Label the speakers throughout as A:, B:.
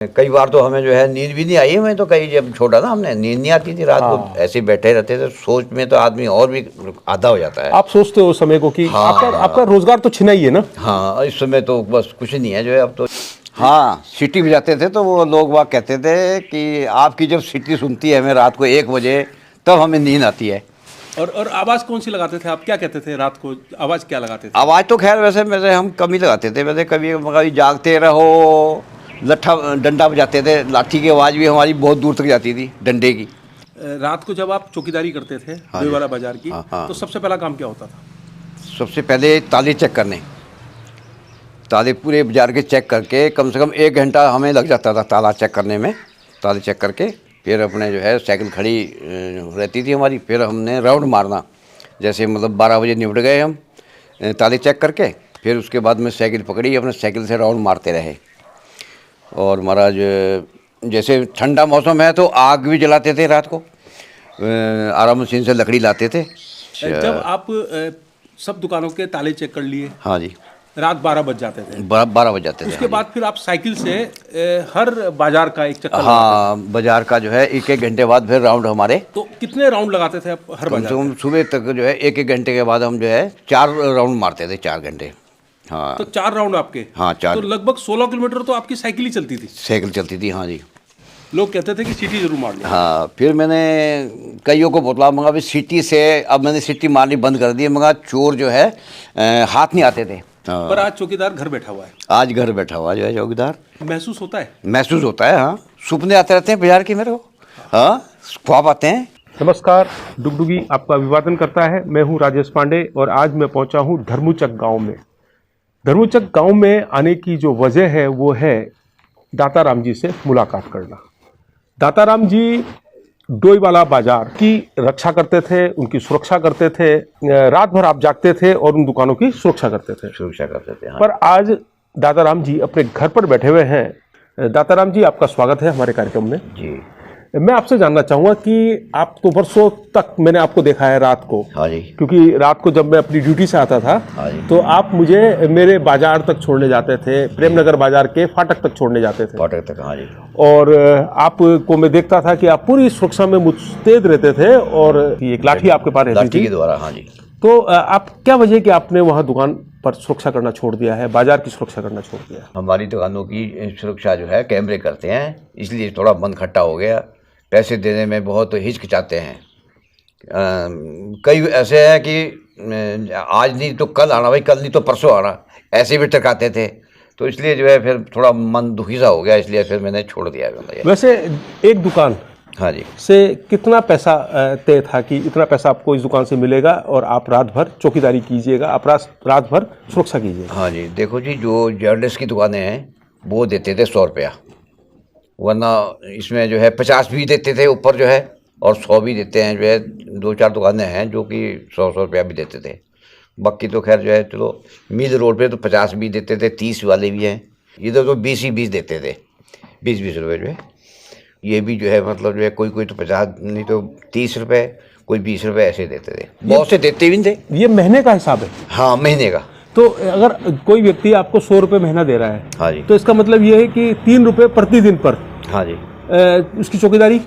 A: कई बार तो हमें जो है नींद भी नहीं आई। हमें तो कई जब छोटा ना हमने नींद नहीं आती थी रात को, ऐसे ही बैठे रहते थे। सोच में तो आदमी और भी आधा हो जाता है।
B: आप सोचते हो उस समय को कि आपका रोजगार तो छिना ही है ना।
A: हाँ, इस समय तो बस कुछ नहीं है जो है अब तो। हाँ, सीटी बजाते थे तो वो लोग वहाँ कहते थे कि आपकी जब सीटी सुनती है हमें रात को 1 बजे, तब हमें नींद आती है।
C: और आवाज़ कौन सी लगाते थे आप? क्या कहते थे रात को? आवाज़ क्या लगाते थे?
A: आवाज़ तो खैर वैसे हम कम ही लगाते थे। वैसे कभी कभी जागते रहो, लट्ठा डंडा बजाते थे। लाठी की आवाज़ भी हमारी बहुत दूर तक जाती थी, डंडे की।
C: रात को जब आप चौकीदारी करते थे डोईवाला बाजार की,
A: हाँ।
C: तो सबसे पहला काम क्या होता था?
A: सबसे पहले ताले चेक करने, ताले पूरे बाजार के चेक करके कम से कम 1 घंटा हमें लग जाता था ताला चेक करने में। ताले चेक करके फिर अपने जो है साइकिल खड़ी रहती थी हमारी, फिर हमने राउंड मारना। जैसे मतलब 12 बजे निपट गए हम ताले चेक करके, फिर उसके बाद में साइकिल पकड़ी, अपने साइकिल से राउंड मारते रहे। और महाराज जैसे ठंडा मौसम है तो आग भी जलाते थे रात को, आराम मशीन से लकड़ी लाते थे।
C: जब आप सब दुकानों के ताले चेक कर लिए,
A: हाँ जी,
C: रात 12 बज जाते थे।
A: 12 बज जाते थे।
C: उसके बाद फिर आप साइकिल से हर बाजार का एक चक्कर
A: हाँ, बाजार का जो है 1-1 घंटे बाद फिर राउंड हमारे।
C: तो कितने राउंड लगाते थे आप हर
A: कम से
C: बाजार?
A: कम सुबह तक जो है 1-1 घंटे के बाद हम जो है 4 राउंड मारते थे, 4 घंटे। हाँ,
C: तो 4 राउंड आपके?
A: हाँ, 4।
C: तो लगभग 16 किलोमीटर तो आपकी साइकिल ही चलती थी।
A: साइकिल चलती थी, हाँ जी।
C: लोग कहते थे कि सीटी जरूर मार लो।
A: हाँ, फिर मैंने कईयों को बोतला मंगा भी सीटी से, अब मैंने सीटी मारनी बंद कर दी। मगर चोर जो है हाथ नहीं आते थे। हाँ।
C: पर आज चौकीदार घर बैठा हुआ है।
A: आज घर बैठा हुआ जो है चौकीदार।
C: महसूस होता है?
A: महसूस होता है, हाँ। सपने आते रहते हैं बाजार के मेरे को, हाँ, ख्वाब आते हैं।
B: नमस्कार, डुगडुगी आपका अभिवादन करता है। मैं हूं राजेश पांडे और आज मैं पहुंचा हूं धर्मूचक गांव में। धर्मूचक गांव में आने की जो वजह है वो है दाताराम जी से मुलाकात करना। दाताराम जी डोईवाला बाजार की रक्षा करते थे, उनकी सुरक्षा करते थे। रात भर आप जागते थे और उन दुकानों की सुरक्षा करते थे।
A: हाँ।
B: पर आज दाताराम जी अपने घर पर बैठे हुए हैं। दाताराम जी, आपका स्वागत है हमारे कार्यक्रम में
A: जी।
B: मैं आपसे जानना चाहूँगा कि आप तो वर्षों तक मैंने आपको देखा है रात को।
A: हाँ जी।
B: क्योंकि रात को जब मैं अपनी ड्यूटी से आता था,
A: हाँ जी,
B: तो आप मुझे मेरे बाजार तक छोड़ने जाते थे, प्रेमनगर बाजार के फाटक तक छोड़ने जाते थे।
A: फाटक तक, हाँ जी।
B: और आपको मैं देखता था कि आप पूरी सुरक्षा में मुस्तैद रहते थे और एक लाठी आपके पास रहती
A: लाठी
B: थी।
A: के द्वारा, हाँ जी।
B: तो आप क्या वजह कि आपने वहाँ दुकान पर सुरक्षा करना छोड़ दिया है, बाजार की सुरक्षा करना छोड़ दिया है?
A: हमारी दुकानों की सुरक्षा जो है कैमरे करते हैं, इसलिए थोड़ा मन खट्टा हो गया। पैसे देने में बहुत हिचकिचाते हैं। कई ऐसे हैं कि आज नहीं तो कल आना, भाई कल नहीं तो परसों आना, ऐसे भी टकाते थे। तो इसलिए जो है फिर थोड़ा मन दुखी सा हो गया, इसलिए फिर मैंने छोड़ दिया।
B: वैसे एक दुकान,
A: हाँ जी,
B: से कितना पैसा तय था कि इतना पैसा आपको इस दुकान से मिलेगा और आप रात भर चौकीदारी कीजिएगा, आप रात भर सुरक्षा कीजिएगा?
A: हाँ जी, देखो जी, जो जर्नलिस्ट की दुकानें हैं वो देते थे 100 रुपया, वरना इसमें जो है 50 भी देते थे ऊपर जो है, और 100 भी देते हैं। जो है 2-4 दुकानें हैं जो कि 100-100 रुपया भी देते थे। बाकी तो खैर जो है चलो, मिल रोड पे तो 50 भी देते थे, 30 वाले भी हैं। इधर तो 20 ही 20 देते थे, 20-20 रुपये जो है। ये भी जो है मतलब जो है कोई तो 50 नहीं तो 30 रुपये, कोई 20 रुपये ऐसे देते थे। बहुत से देते भी नहीं थे।
B: ये महीने का हिसाब है?
A: हाँ, महीने का।
B: तो अगर कोई व्यक्ति आपको 100 रुपये महीना दे रहा है,
A: हाँ जी,
B: तो इसका मतलब ये है कि 3 रुपये प्रतिदिन पर
A: हाँ जी,
B: उसकी चौकीदारी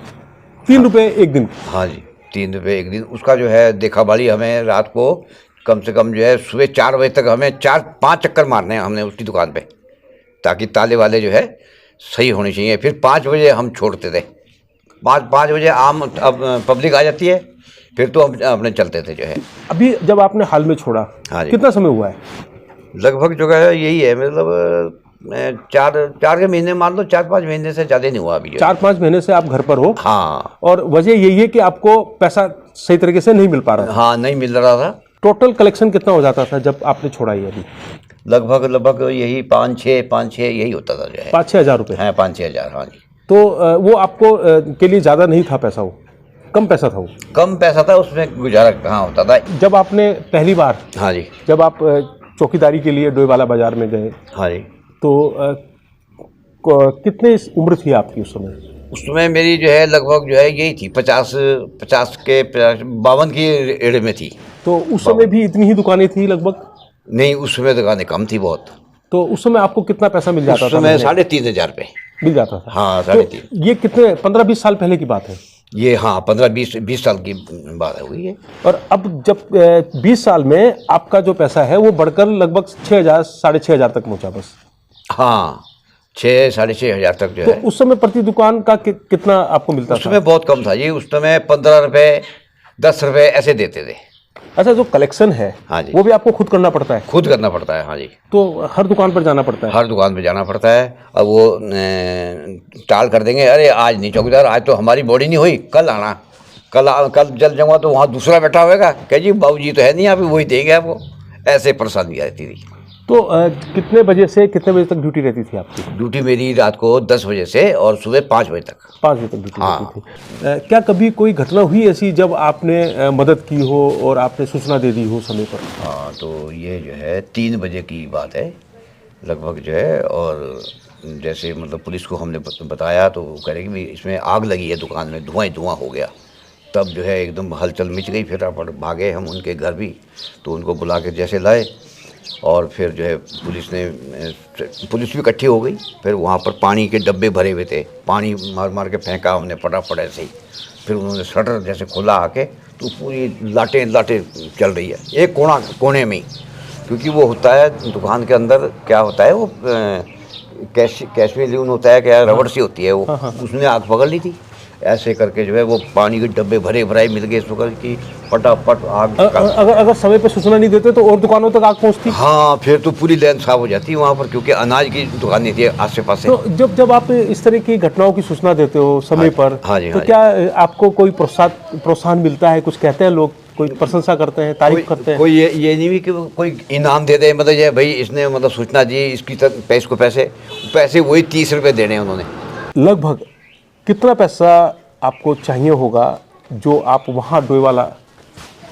B: 3 रुपये एक दिन।
A: हाँ जी, 3 रुपये एक दिन। उसका जो है देखा भाली हमें रात को कम से कम जो है सुबह 4 बजे तक हमें 4-5 चक्कर मारने हैं हमने उसकी दुकान पे, ताकि ताले वाले जो है सही होने चाहिए। फिर 5 बजे हम छोड़ते थे। 5 बजे आम अब पब्लिक आ जाती है, फिर तो हम अपने चलते थे जो है।
B: अभी जब आपने हाल में छोड़ा,
A: हाँ जी,
B: कितना समय हुआ है?
A: लगभग जो है यही है, मतलब 4 के महीने मान लो, 4-5 महीने से ज़्यादा नहीं हुआ अभी।
B: 4-5 महीने से आप घर पर हो?
A: हाँ।
B: और वजह यही है कि आपको पैसा सही तरीके से नहीं मिल पा रहा था?
A: हाँ, नहीं मिल रहा था।
B: टोटल कलेक्शन कितना हो जाता था जब आपने छोड़ा ये? अभी
A: लगभग यही 5-6 यही होता था जो है।
B: 5-6 हज़ार रुपये?
A: हाँ, 5-6 हज़ार, हाँ जी।
B: तो वो आपको के लिए ज़्यादा नहीं था पैसा? वो कम पैसा था? वो
A: कम पैसा था, उसमें गुजारा कहाँ होता था।
B: जब आपने पहली बार,
A: हाँ जी,
B: जब आप चौकीदारी के लिए डोईवाला बाजार में गए,
A: हाँ जी,
B: तो कितनी उम्र थी आपकी उस समय?
A: उस समय मेरी जो है लगभग जो है यही थी 50 के 52 की एड़ में थी।
B: तो उस समय भी इतनी ही दुकानें थी लगभग?
A: नहीं, उस समय दुकानें कम थी बहुत।
B: तो उस समय आपको कितना पैसा मिल जाता था?
A: उस समय 3,500 पे
B: मिल जाता था।
A: हाँ,
B: तो
A: 3.5।
B: ये कितने 15-20 साल पहले की बात है।
A: ये हाँ 15-20 साल की बात हुई है।
B: और अब जब 20 साल में आपका जो पैसा है वो बढ़कर लगभग 6,000 6,500 तक पहुंचा बस।
A: हाँ 6-6,500 तक जो
B: तो
A: है।
B: उस समय प्रति दुकान का कितना आपको मिलता
A: उस
B: था?
A: समय बहुत कम था जी, उस समय 15 रुपए 10 रुपए ऐसे देते थे।
B: अच्छा, जो कलेक्शन है
A: हाँ जी।
B: वो भी आपको खुद करना पड़ता है?
A: खुद करना पड़ता है, हाँ जी।
B: तो हर दुकान पर जाना पड़ता है?
A: हर दुकान पे जाना पड़ता है। अब वो टाल कर देंगे, अरे आज नहीं चौकीदार, आज तो हमारी बॉडी नहीं हुई, कल आना। कल जल जाऊँगा तो वहाँ दूसरा बैठा होगा, कह जी बाबूजी तो है नहीं यहाँ पे, वही देंगे आपको। ऐसे परेशानी रहती थी।
B: तो कितने बजे से कितने बजे तक ड्यूटी रहती थी आपकी?
A: ड्यूटी मेरी रात को 10 बजे से और सुबह 5 बजे तक।
B: 5 बजे तक ड्यूटी
A: हाँ।
B: रहती थी। क्या कभी कोई घटना हुई ऐसी जब आपने मदद की हो और आपने सूचना दे दी हो समय पर?
A: हाँ, तो ये जो है 3 बजे की बात है लगभग जो है। और जैसे मतलब पुलिस को हमने बताया तो वो कह रहे कि भाई इसमें आग लगी है दुकान में, धुआं ही धुआं हो गया। तब जो है एकदम हलचल मच गई, फिर आप भागे हम उनके घर भी, तो उनको बुला के जैसे लाए। और फिर जो है पुलिस भी इकट्ठी हो गई। फिर वहाँ पर पानी के डब्बे भरे हुए थे, पानी मार मार के फेंका हमने फटाफट ऐसे ही। फिर उन्होंने शटर जैसे खोला आके, तो पूरी लाटें चल रही है एक कोने में ही। क्योंकि वो होता है दुकान के अंदर, क्या होता है वो कैशमी ल्यून होता है, क्या रबड़ सी होती है वो, उसने आग पकड़ ली थी। ऐसे करके जो है वो पानी के डब्बे भरे भराए मिल गए शुक्र की, फटाफट आग।
B: अगर समय पे सूचना नहीं देते तो और दुकानों तक आग पहुंचती?
A: हाँ, फिर तो पूरी लाइन साफ हो जाती है वहाँ पर, क्योंकि अनाज की दुकान नहीं थी आस पास।
B: तो जब आप इस तरह की घटनाओं की सूचना देते हो समय पर,
A: हाँ जी,
B: तो
A: हाँ जी।
B: क्या आपको कोई प्रोत्साहन मिलता है? कुछ कहते हैं लोग, कोई प्रशंसा करते हैं, तारीफ करते हैं?
A: कोई ये नहीं भी कि कोई इनाम दे दे, मतलब ये भाई इसने मतलब सूचना दी, इसकी पैसे वही 30 रुपये देने उन्होंने।
B: लगभग कितना पैसा आपको चाहिए होगा जो आप वहाँ डोईवाला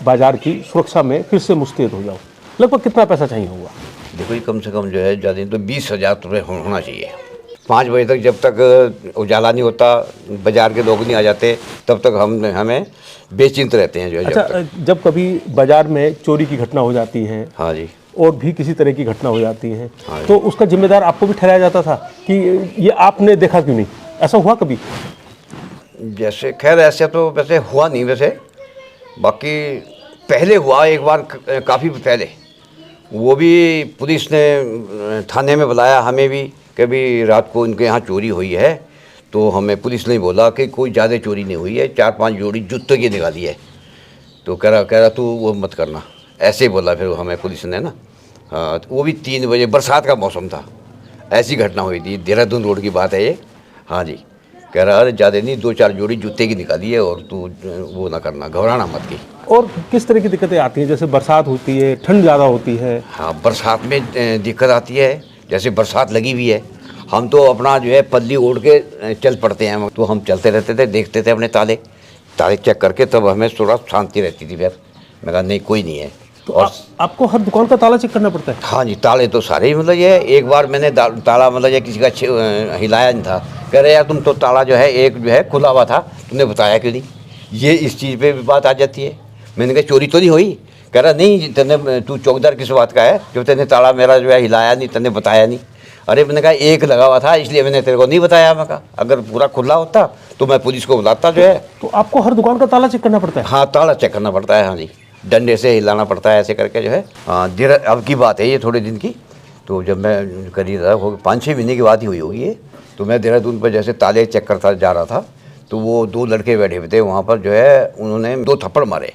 B: बाजार की सुरक्षा में फिर से मुस्तैद हो जाओ? लगभग कितना पैसा चाहिए होगा?
A: देखो ये कम से कम जो है ज़्यादा नहीं तो 20,000 रुपये होना चाहिए। 5 बजे तक जब तक उजाला नहीं होता, बाजार के लोग नहीं आ जाते, तब तक हमें बेचिंत रहते हैं जो है।
B: अच्छा, जब कभी बाजार में चोरी की घटना हो जाती है,
A: हाँ जी,
B: और भी किसी तरह की घटना हो जाती है,
A: हाँ
B: तो उसका जिम्मेदार आपको भी ठहराया जाता था कि ये आपने देखा क्यों नहीं? ऐसा हुआ कभी?
A: जैसे खैर ऐसे तो वैसे हुआ नहीं वैसे, बाकी पहले हुआ एक बार, काफ़ी पहले। वो भी पुलिस ने थाने में बुलाया हमें भी कि भी रात को इनके यहाँ चोरी हुई है। तो हमें पुलिस ने बोला कि कोई ज़्यादा चोरी नहीं हुई है, 4-5 जोड़ी जूते की निकाली है। तो कह रहा तू वो मत करना, ऐसे बोला फिर हमें पुलिस ने ना। हाँ, तो वो भी 3 बजे, बरसात का मौसम था, ऐसी घटना हुई थी, देहरादून रोड की बात है ये। हाँ जी, कह रहा अरे ज़्यादा नहीं, 2-4 जोड़ी जूते की निकाली है, और तू वो ना करना, घबराना मत की।
B: और किस तरह की दिक्कतें आती हैं? जैसे बरसात होती है, ठंड ज़्यादा होती है।
A: हाँ, बरसात में दिक्कत आती है। जैसे बरसात लगी हुई है, हम तो अपना जो है पल्ली ओढ़ के चल पड़ते हैं। तो हम चलते रहते थे, देखते थे अपने ताले चेक करके, तब हमें थोड़ा शांति रहती थी। फिर मैं कहा नहीं कोई नहीं है।
B: तो आपको हर दुकान का ताला चेक करना पड़ता है?
A: हाँ जी, ताले तो सारे ही, मतलब ये एक बार मैंने ताला मतलब ये किसी का हिलाया नहीं था। कह रहे यार तुम तो ताला जो है एक जो है खुला हुआ था, तुमने बताया क्यों नहीं? ये इस चीज़ पे भी बात आ जाती है। मैंने कहा चोरी तो नहीं हुई? कह रहा नहीं, तू चौकीदार किस बात का है जो तेने ताला मेरा जो है हिलाया नहीं, तूने बताया नहीं? अरे मैंने कहा एक लगा हुआ था इसलिए मैंने तेरे को नहीं बताया। मैं कहा अगर पूरा खुला होता तो मैं पुलिस को बुलाता जो है।
B: तो आपको हर दुकान का ताला चेक करना पड़ता है?
A: हाँ, ताला चेक करना पड़ता है। हाँ जी, डंडे से हिलाना पड़ता है ऐसे करके जो है। हाँ, अब की बात है ये, थोड़े दिन की। तो जब मैं करीब 5-6 महीने की बात ही हुई होगी ये। तो मैं देहरादून पर जैसे ताले चेक करता जा रहा था, तो वो 2 लड़के बैठे हुए थे वहाँ पर जो है, उन्होंने 2 थप्पड़ मारे।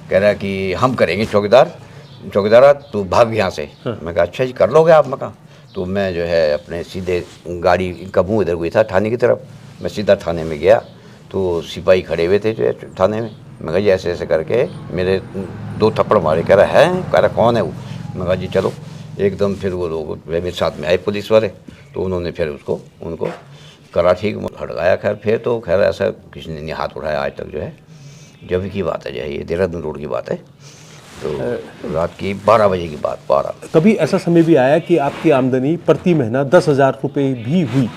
A: कह रहा कि हम करेंगे चौकीदार तू भाग यहाँ से। मैं कहा अच्छा जी कर लोगे आप? मैं कहा तो मैं जो है अपने सीधे गाड़ी का मुँह इधर हुई था थाने की तरफ, मैं सीधा थाने में गया। तो सिपाही खड़े हुए थे जो है थाने में। मैं कहा जी ऐसे ऐसे करके मेरे 2 थप्पड़ मारे। कह रहा है? कह रहा कौन है वो? मैं कहा जी चलो। एकदम फिर वो लोग मेरे साथ में आए पुलिस वाले, तो उन्होंने फिर उनको करा ठीक, हटकाया। खैर फिर तो खैर ऐसा किसी ने नहीं हाथ उठाया आज तक जो है। जब की बात है जो है, ये देहरादून रोड की बात है। तो रात की 12 बजे की बात। 12
B: कभी ऐसा समय भी आया कि आपकी आमदनी प्रति महीना 10,000 रुपये भी हुई?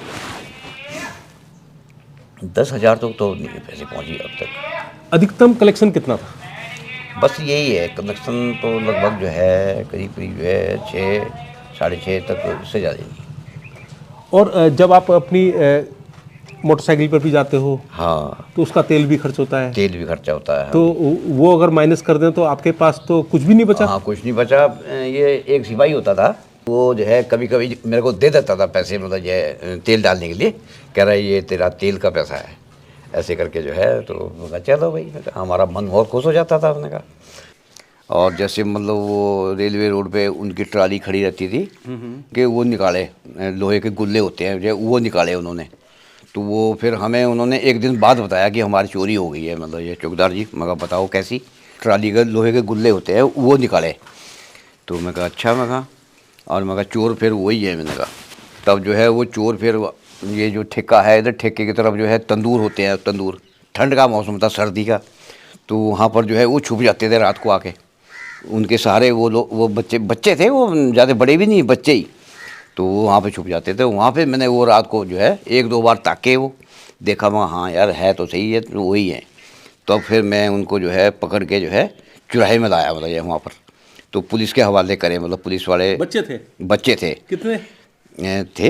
A: 10,000 तो नहीं पैसे पहुंची अब तक।
B: अधिकतम कलेक्शन कितना था?
A: बस यही है, कलेक्शन तो लगभग जो है करीब जो है 6-6.5 तक, इससे ज़्यादा नहीं।
B: और जब आप अपनी मोटरसाइकिल पर भी जाते हो
A: हाँ,
B: तो उसका तेल भी खर्च होता है,
A: तेल भी खर्चा होता है।
B: तो वो अगर माइनस कर दें तो आपके पास तो कुछ भी नहीं बचा।
A: हाँ, कुछ नहीं बचा। ये एक सिपाही होता था, वो जो है कभी कभी मेरे को दे देता था पैसे, मतलब ये तेल डालने के लिए, कह रहा है ये तेरा तेल का पैसा है, ऐसे करके जो है। तो मैं कहा चलो भाई, हमारा मन बहुत खुश हो जाता था हमने कहा। और जैसे मतलब वो रेलवे रोड पे उनकी ट्राली खड़ी रहती थी कि वो निकाले, लोहे के गुल्ले होते हैं जो, वो निकाले उन्होंने। तो वो फिर हमें उन्होंने एक दिन बाद बताया कि हमारी चोरी हो गई है, मतलब ये चौकीदार जी। मैं कहा बताओ कैसी? ट्राली के लोहे के गुल्ले होते हैं वो निकाले। तो मैं कहा अच्छा, मैं कहा, और मैं कहा चोर फिर वही है, मैंने कहा। तब जो है वो चोर फिर ये जो ठेका है इधर, ठेके की तरफ जो है तंदूर होते हैं, तंदूर, ठंड का मौसम था, सर्दी का, तो वहाँ पर जो है वो छुप जाते थे रात को आके। उनके सहारे वो लोग, वो बच्चे थे, वो ज़्यादा बड़े भी नहीं, बच्चे ही, तो वो वहाँ पे छुप जाते थे। वहाँ पे मैंने वो रात को जो है एक दो बार ताके, वो देखा, मैं हाँ यार है तो सही है, तो वही है। तो फिर मैं उनको जो है पकड़ के जो है चुराहे में लाया, मतलब ये वहाँ पर, तो पुलिस के हवाले करे। मतलब पुलिस वाले बच्चे थे
C: कितने
A: थे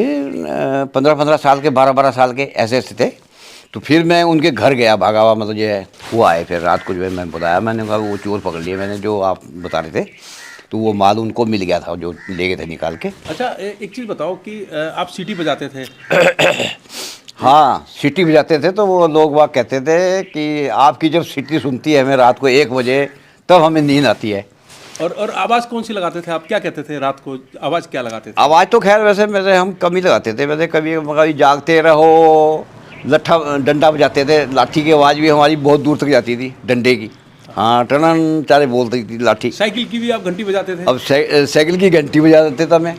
A: 15-15 साल के, 12-12 साल के, ऐसे ऐसे थे। तो फिर मैं उनके घर गया भागा हुआ, मतलब जो है वो आए फिर रात को जो है, मैं बताया, मैंने कहा वो चोर पकड़ लिए मैंने जो आप बता रहे थे। तो वो माल उनको मिल गया था जो ले गए थे निकाल के।
C: अच्छा, एक चीज़ बताओ कि आप सीटी बजाते थे।
A: हाँ, सीटी बजाते थे, तो वो लोग वहाँ कहते थे कि आपकी जब सीटी सुनती है हमें रात को 1 बजे, तब हमें नींद आती है।
C: और आवाज़ कौन सी लगाते थे आप? क्या कहते थे रात को? आवाज़ क्या लगाते थे?
A: आवाज़ तो खैर वैसे हम कम ही लगाते थे। वैसे कभी कभी जागते रहो, लट्ठा डंडा बजाते थे, लाठी की आवाज़ भी हमारी बहुत दूर तक जाती थी, डंडे की। हाँ, टनन चारे बोलती थी लाठी।
C: साइकिल की भी आप घंटी बजाते थे?
A: अब साइकिल की घंटी बजा देते था मैं।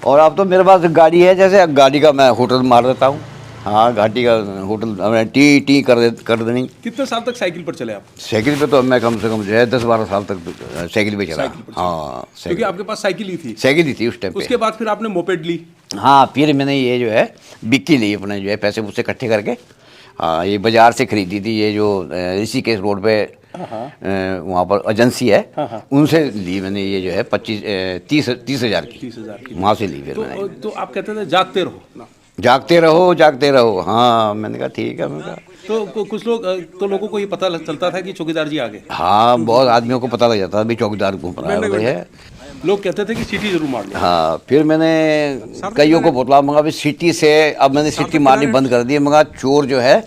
A: और अब तो मेरे पास गाड़ी है, जैसे गाड़ी का मैं होटल मार देता हूँ। हाँ, घाटी का होटल टी टी कर देनी।
C: कितने साल तक साइकिल पर चले आप?
A: साइकिल पे तो मैं कम से कम जो है 10-12 साल तक साइकिल पे चला। हाँ,
C: क्योंकि आपके पास साइकिल ही थी।
A: साइकिल ही थी उस टाइम पे।
C: उसके बाद फिर आपने मोपेड ली?
A: हाँ, फिर मैंने ये जो है बिक्की ली, अपने जो है पैसे मुझसे इकट्ठे करके। हाँ, ये बाज़ार से खरीदी थी, ये जो ऋषिकेश रोड पे वहाँ पर एजेंसी है, उनसे ली मैंने ये जो है 30 हज़ार की।
C: 30,000 की
A: वहाँ से ली फिर मैंने।
C: तो आप कहते थे जागते रहो ना?
A: जागते रहो, जागते रहो। हाँ, मैंने कहा ठीक है। मैंने कहा
C: तो कुछ लोग, तो लोगों को ये पता चलता था कि चौकीदार जी आ गए?
A: हाँ, बहुत आदमियों को पता लग जाता था भी चौकीदार घूम रहा है।
C: लोग कहते थे कि सीटी जरूर मार ली।
A: हाँ, फिर मैंने कईयों को बोतला मंगा भी सीटी से, अब मैंने सीटी मारनी बंद कर दी। मगर चोर जो है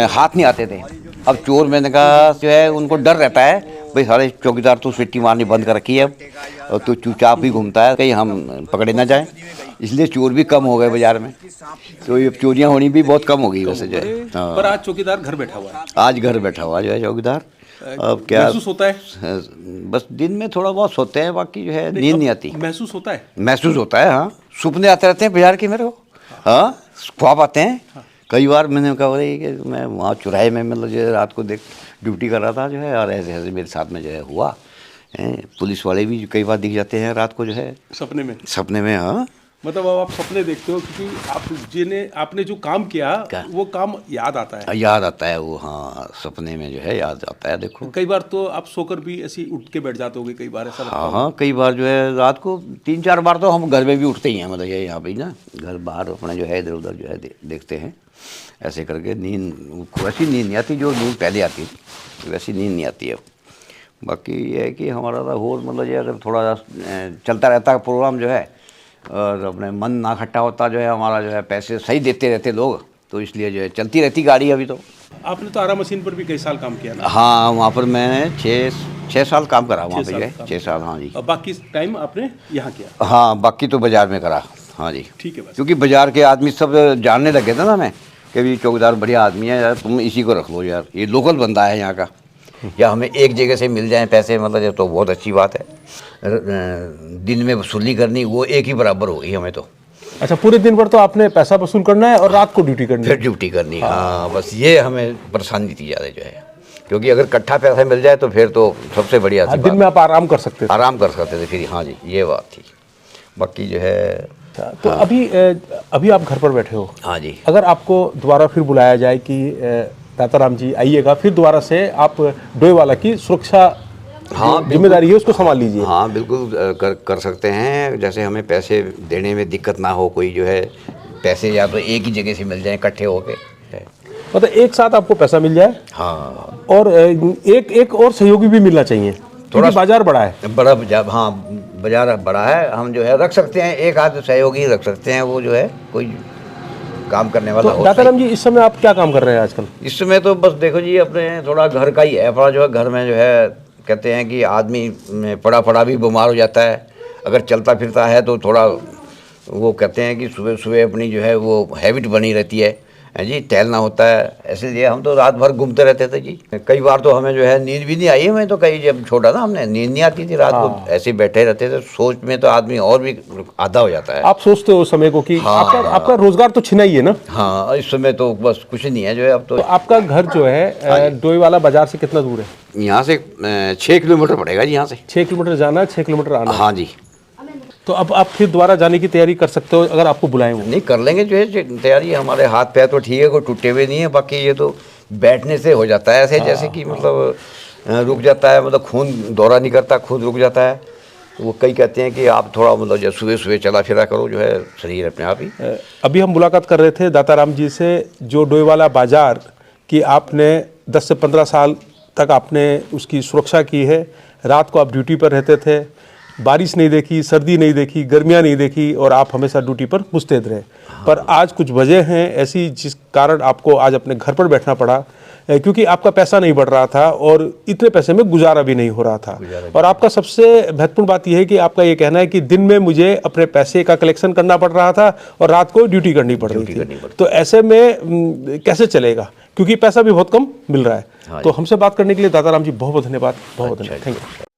A: हाथ नहीं आते थे। अब चोर, मैंने कहा जो है उनको डर रहता है भाई सारे चौकीदार तो सीटी मारनी बंद कर रखी है अब, और तो चुपचाप ही घूमता है, कहीं हम पकड़े ना जाएं, इसलिए चोर भी कम हो गए बाजार में। तो ये चोरियाँ होनी भी बहुत कम हो गई वैसे जो है। हाँ,
C: पर आज चौकीदार घर बैठा हुआ है।
A: आज घर बैठा हुआ जो है चौकीदार। अब क्या
C: महसूस होता है?
A: बस दिन में थोड़ा बहुत सोते हैं, बाकी जो है नींद नहीं आती।
C: महसूस होता है?
A: महसूस होता है। हाँ, सपने आते रहते हैं बाजार के मेरे को। हाँ, ख्वाब आते हैं। कई बार मैंने कहा भाई कि मैं वहाँ चौराहे में, मतलब जो है रात को ड्यूटी कर रहा था जो है, और ऐसे ऐसे मेरे साथ में जो है हुआ। पुलिस वाले भी कई बार दिख जाते हैं रात को जो है सपने में। हाँ,
C: मतलब अब आप सपने देखते हो क्योंकि आपने जो काम किया वो काम याद आता है?
A: याद आता है वो। हाँ, सपने में जो है याद आता है। देखो,
C: कई बार तो आप सोकर भी ऐसे उठ के बैठ जाते होगे, कई बार ऐसा लगता
A: हाँ, कई बार जो है रात को 3-4 बार तो हम घर में भी उठते ही हैं, मतलब ये यहाँ पे ना, घर बाहर अपना जो है इधर उधर जो है देखते हैं, ऐसे करके। नींद वैसी नींद नहीं आती जो नींद पहले आती थी, वैसी नींद नहीं आती अब। बाकी ये है कि हमारा तो और मतलब ये अगर थोड़ा चलता रहता प्रोग्राम जो है, और अपने मन ना खट्टा होता जो है हमारा, जो है पैसे सही देते रहते लोग, तो इसलिए जो है चलती रहती गाड़ी अभी तो।
C: आपने तो आरा मशीन पर भी कई साल काम किया ना?
A: हाँ, वहाँ पर मैंने 6 साल काम करा वहाँ पे जो है, 6 साल। हाँ जी।
C: और बाकी टाइम आपने यहाँ किया?
A: हाँ, बाकी तो बाज़ार में करा। हाँ जी,
C: ठीक है। बस
A: क्योंकि बाज़ार के आदमी सब जानने लगे थे ना मैं कि भी चौकीदार बढ़िया आदमी है यार, तुम इसी को रख लो यार, ये लोकल बंदा है यहाँ का, या हमें एक जगह से मिल जाए पैसे, मतलब ये तो बहुत अच्छी बात है। दिन में वसूली करनी वो एक ही बराबर होगी हमें तो।
B: अच्छा, पूरे दिन भर तो आपने पैसा वसूल करना है और रात को ड्यूटी करनी है?
A: फिर ड्यूटी करनी। हाँ, बस ये हमें परेशानी थी ज़्यादा जो है, क्योंकि अगर इकट्ठा पैसा मिल जाए तो फिर तो सबसे बढ़िया थी।
B: दिन में आप आराम कर सकते थे?
A: आराम कर सकते थे फिर। हाँ जी, ये बात थी। बाकी जो है
B: तो हाँ। अभी आप घर पर बैठे हो?
A: हाँ जी।
B: अगर आपको दोबारा फिर बुलाया जाए कि दाताराम जी आइएगा, फिर दोबारा से आप डोईवाला की सुरक्षा, हाँ, जिम्मेदारी है उसको संभाल लीजिए।
A: हाँ, बिल्कुल कर सकते हैं। जैसे हमें पैसे देने में दिक्कत ना हो, कोई जो है पैसे या तो एक ही जगह से मिल जाए इकट्ठे होके।
B: मतलब एक साथ आपको पैसा मिल जाए
A: हाँ,
B: और एक और सहयोगी भी मिलना चाहिए, थोड़ा बाजार बड़ा है।
A: बड़ा बाजार, हाँ बाजार बड़ा है, हम जो है रख सकते हैं, एक आध सहयोगी रख सकते हैं, वो जो है कोई काम करने वाला
B: तो
A: हो।
B: दाताराम जी इस समय आप क्या काम कर रहे हैं आजकल?
A: इस समय तो बस देखो जी, अपने थोड़ा घर का ही है, अपना जो है घर में जो है कहते हैं कि आदमी पड़ा पड़ा भी बीमार हो जाता है, अगर चलता फिरता है तो थोड़ा वो कहते हैं कि सुबह सुबह अपनी जो है वो हैबिट बनी रहती है जी, टहलना होता है। इसलिए हम तो रात भर घूमते रहते थे जी। कई बार तो हमें जो है नींद भी नहीं आई, हमें तो कई जब छोटा था हमने नींद नहीं आती थी रात को, ऐसे ही बैठे रहते थे, सोच में तो आदमी और भी आधा हो जाता है।
B: आप सोचते हो उस समय को कि आपका रोजगार तो छिना ही है ना?
A: हाँ, इस समय तो बस कुछ नहीं है जो है अब तो।
B: आपका घर जो है डोईवाला बाजार से कितना दूर है?
A: यहाँ से 6 किलोमीटर पड़ेगा जी, यहाँ से
B: 6 किलोमीटर जाना, 6 किलोमीटर आना।
A: हाँ जी।
B: तो अब आप फिर दोबारा जाने की तैयारी कर सकते हो अगर आपको बुलाएं वो?
A: नहीं, कर लेंगे जो है तैयारी, हमारे हाथ पैर तो ठीक है, कोई टूटे हुए नहीं है, बाकी ये तो बैठने से हो जाता है ऐसे, जैसे कि मतलब रुक जाता है, मतलब खून दौरा नहीं करता, खून रुक जाता है। तो वो कई कहते हैं कि आप थोड़ा मतलब जो सुबह सुबह चला फिरा करो, जो है शरीर अपने आप ही।
B: अभी हम मुलाकात कर रहे थे दाताराम जी से, जो डोईवाला बाजार की आपने 10 से 15 साल तक आपने उसकी सुरक्षा की है। रात को आप ड्यूटी पर रहते थे, बारिश नहीं देखी, सर्दी नहीं देखी, गर्मियाँ नहीं देखी, और आप हमेशा ड्यूटी पर मुस्तैद रहे। पर आज कुछ वजह हैं ऐसी जिस कारण आपको आज अपने घर पर बैठना पड़ा, क्योंकि आपका पैसा नहीं बढ़ रहा था और इतने पैसे में गुजारा भी नहीं हो रहा था। और आपका सबसे महत्वपूर्ण बात यह है कि आपका ये कहना है कि दिन में मुझे अपने पैसे का कलेक्शन करना पड़ रहा था और रात को ड्यूटी करनी पड़ रही थी। तो ऐसे में कैसे चलेगा, क्योंकि पैसा भी बहुत कम मिल रहा है। तो हमसे बात करने के लिए दाताराम जी बहुत बहुत धन्यवाद, बहुत धन्यवाद, थैंक यू।